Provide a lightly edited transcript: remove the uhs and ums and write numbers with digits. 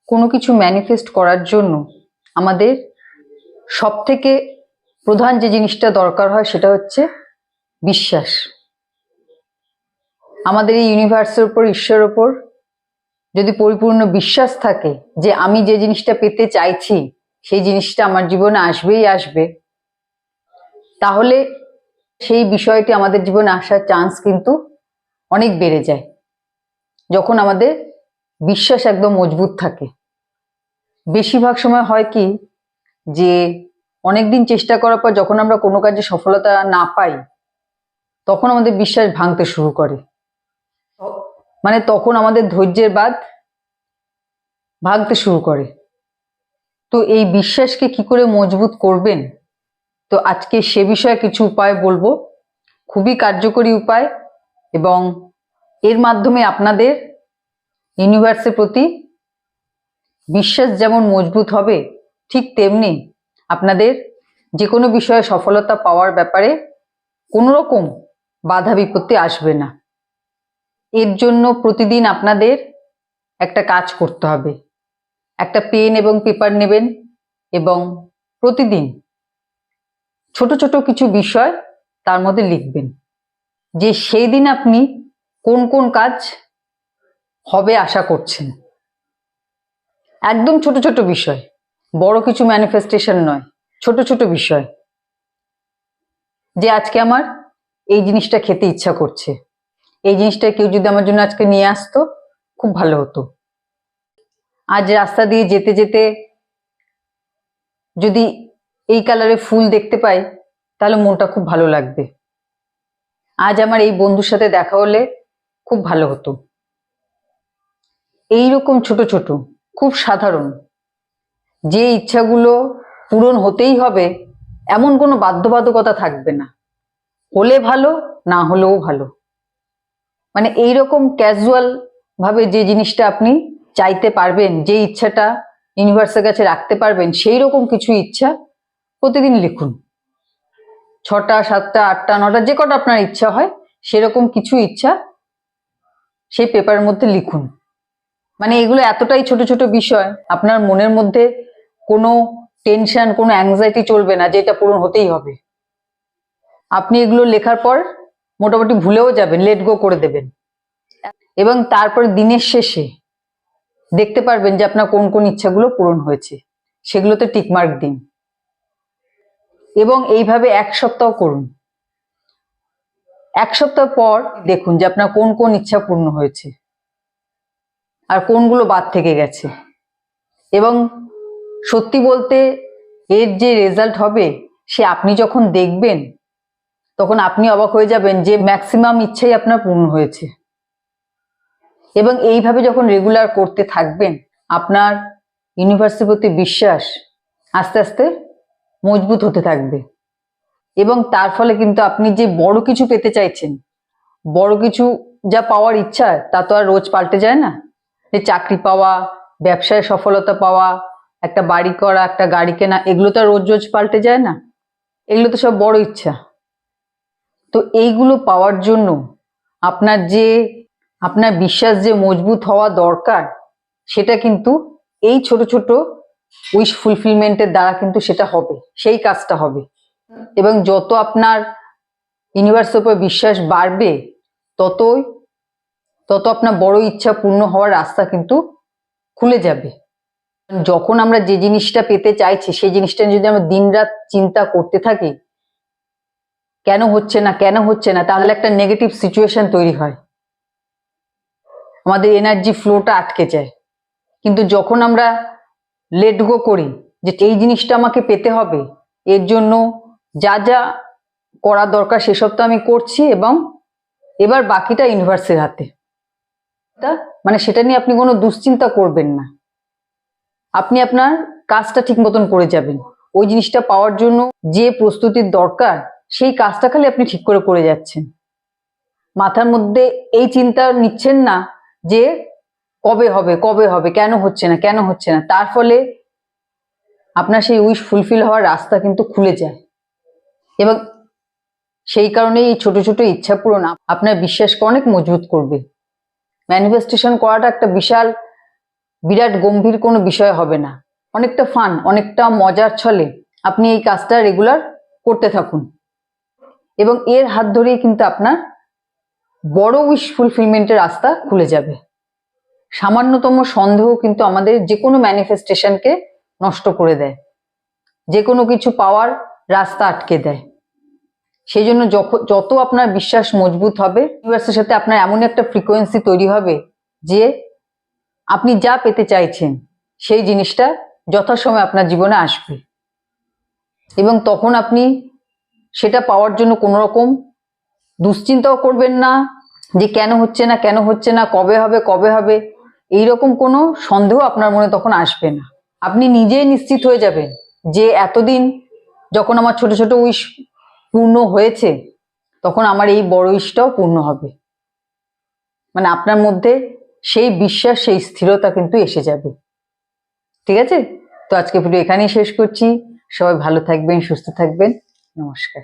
কোনো কিছু ম্যানিফেস্ট করার জন্য আমাদের সবথেকে প্রধান যে জিনিসটা দরকার হয় সেটা হচ্ছে বিশ্বাস। আমাদের এই ইউনিভার্সের উপর, ঈশ্বরের উপর যদি পরিপূর্ণ বিশ্বাস থাকে যে আমি যে জিনিসটা পেতে চাইছি সেই জিনিসটা আমার জীবনে আসবেই আসবে, তাহলে সেই বিষয়টি আমাদের জীবনে আসার চান্স কিন্তু অনেক বেড়ে যায়। যখন আমাদের বিশ্বাস একদম মজবুত থাকে। বেশিরভাগ সময় হয় কি যে অনেকদিন চেষ্টা করার পর যখন আমরা কোনো কাজে সফলতা না পাই তখন আমাদের বিশ্বাস ভাঙতে শুরু করে, মানে তখন আমাদের ধৈর্যের বাঁধ ভাঙতে শুরু করে। তো এই বিশ্বাসকে কি করে মজবুত করবেন, তো আজকে সে বিষয়ে কিছু উপায় বলবো, খুবই কার্যকরী উপায়, এবং এর মাধ্যমে আপনাদের ইউনিভার্সের প্রতি বিশ্বাস যেমন মজবুত হবে ঠিক তেমনি আপনাদের যে কোনো বিষয়ে সফলতা পাওয়ার ব্যাপারে কোনো রকম বাধা বিপত্তি আসবে না। এর জন্য প্রতিদিন আপনাদের একটা কাজ করতে হবে। একটা পেন এবং পেপার নেবেন এবং প্রতিদিন ছোট ছোট কিছু বিষয় তার মধ্যে লিখবেন যে সেই দিন আপনি কোন কোন কাজ হবে আশা করছেন। একদম ছোট ছোট বিষয়, বড় কিছু ম্যানিফেস্টেশন নয়, ছোট ছোট বিষয়। যে আজকে আমার এই জিনিসটা খেতে ইচ্ছা করছে, এই জিনিসটা কেউ যদি আমার জন্য আজকে নিয়ে আসতো খুব ভালো হতো। আজ রাস্তা দিয়ে যেতে যেতে যদি এই কালারের ফুল দেখতে পাই তাহলে মনটা খুব ভালো লাগবে। আজ আমার এই বন্ধুর সাথে দেখা হলে খুব ভালো হতো। এইরকম ছোট ছোট খুব সাধারণ যে ইচ্ছাগুলো পূরণ হতেই হবে এমন কোনো বাধ্যবাধকতা থাকবে না, হলে ভালো না হলেও ভালো। মানে এইরকম ক্যাজুয়াল ভাবে যে জিনিসটা আপনি চাইতে পারবেন, যে ইচ্ছাটা ইউনিভার্সের কাছে রাখতে পারবেন, সেই রকম কিছু ইচ্ছা প্রতিদিন লিখুন। 6টা 7টা 8টা 9টা যে কটা আপনার ইচ্ছা হয় সেরকম কিছু ইচ্ছা সেই পেপারের মধ্যে লিখুন। মানে এগুলো এতটাই ছোট ছোট বিষয়, আপনার মনের মধ্যে কোনো টেনশন, কোনো অ্যাংজাইটি চলবে না যে এটা পূরণ হতেই হবে। আপনি এগুলো লেখার পর মোটামুটি ভুলেও যাবেন, লেট গো করে দেবেন, এবং তারপরে দিনের শেষে দেখতে পারবেন যে আপনার কোন কোন ইচ্ছাগুলো পূরণ হয়েছে, সেগুলোতে টিকমার্ক দিন। এবং এইভাবে 1 সপ্তাহ করুন। 1 সপ্তাহ পর দেখুন যে আপনার কোন কোন ইচ্ছা পূর্ণ হয়েছে আর কোনগুলো বাদ থেকে গেছে। এবং সত্যি বলতে এর যে রেজাল্ট হবে সে আপনি যখন দেখবেন তখন আপনি অবাক হয়ে যাবেন যে ম্যাক্সিমাম ইচ্ছাই আপনার পূর্ণ হয়েছে। এবং এইভাবে যখন রেগুলার করতে থাকবেন আপনার ইউনিভার্সের প্রতি বিশ্বাস আস্তে আস্তে মজবুত হতে থাকবে। এবং তার ফলে কিন্তু আপনি যে বড় কিছু পেতে চাইছেন, বড় কিছু যা পাওয়ার ইচ্ছা তা তো আর রোজ পাল্টে যায় না। যে চাকরি পাওয়া, ব্যবসায় সফলতা পাওয়া, একটা বাড়ি করা, একটা গাড়ি কেনা, এগুলো তো আর রোজ রোজ পাল্টে যায় না। এগুলো তো সব বড় ইচ্ছা। তো এইগুলো পাওয়ার জন্য আপনার বিশ্বাস যে মজবুত হওয়া দরকার, সেটা কিন্তু এই ছোট ছোট উইশ ফুলফিলমেন্টের দ্বারা কিন্তু সেটা হবে, সেই কাজটা হবে। এবং যত আপনার ইউনিভার্সের উপর বিশ্বাস বাড়বে তত আপনার বড় ইচ্ছা পূর্ণ হওয়ার রাস্তা কিন্তু খুলে যাবে। যখন আমরা যে জিনিসটা পেতে চাইছি সেই জিনিসটা যদি আমরা দিনরাত চিন্তা করতে থাকি কেন হচ্ছে না কেন হচ্ছে না, তাহলে একটা নেগেটিভ সিচুয়েশন তৈরি হয়, আমাদের এনার্জি ফ্লোটা আটকে যায়। কিন্তু যখন আমরা লেট গো করি যে এই জিনিসটা আমাকে পেতে হবে, এর জন্য যা যা করা দরকার সেসব তো আমি করছি, এবং এবার বাকিটা ইউনিভার্সের হাতে, মানে সেটা নিয়ে আপনি কোনো দুশ্চিন্তা করবেন না। আপনি আপনার কাজটা ঠিক মতন করে যাবেন। ওই জিনিসটা পাওয়ার জন্য যে প্রস্তুতির দরকার সেই কাজটা খালি আপনি ঠিক করে যাচ্ছেন। মাথার মধ্যে এই চিন্তা নিচ্ছেন না যে কবে হবে কবে হবে, কেন হচ্ছে না কেন হচ্ছে না। তার ফলে আপনার সেই উইশ ফুলফিল হওয়ার রাস্তা কিন্তু খুলে যায়। এবং সেই কারণে এই ছোট ছোট ইচ্ছা পূরণ আপনার বিশ্বাসকে অনেক মজবুত করবে। ম্যানিফেস্টেশন করাটা একটা বিশাল বিরাট গম্ভীর কোনো বিষয় হবে না, অনেকটা ফান, অনেকটা মজার ছলে আপনি এই কাজটা রেগুলার করতে থাকুন, এবং এর হাত ধরেই কিন্তু আপনার বড় উইশ ফুলফিলমেন্টের রাস্তা খুলে যাবে। সামান্যতম সন্দেহ কিন্তু আমাদের যে কোনো ম্যানিফেস্টেশনকে নষ্ট করে দেয়, যে কোনো কিছু পাওয়ার রাস্তা আটকে দেয়। সেই জন্য যত আপনার বিশ্বাস মজবুত হবে, ইউনিভার্সের সাথে আপনার এমন একটা ফ্রিকোয়েন্সি তৈরি হবে যে আপনি যা পেতে চাইছেন সেই জিনিসটা যথাসময়ে আপনার জীবনে আসবে, এবং তখন আপনি সেটা পাওয়ার জন্য কোনো রকম দুশ্চিন্তাও করবেন না যে কেন হচ্ছে না, কেন হচ্ছে না, কবে হবে, এইরকম কোনো সন্দেহ আপনার মনে তখন আসবে না। আপনি নিজেই নিশ্চিত হয়ে যাবেন যে এতদিন যখন আমার ছোট ছোট উইশ পূর্ণ হয়েছে, তখন আমার এই বড় উইশটাও পূর্ণ হবে। মানে আপনার মধ্যে সেই বিশ্বাস, সেই স্থিরতা কিন্তু এসে যাবে। ঠিক আছে? তো আজকে ভিডিও এখানেই শেষ করছি। সবাই ভালো থাকবেন, সুস্থ থাকবেন। নমস্কার।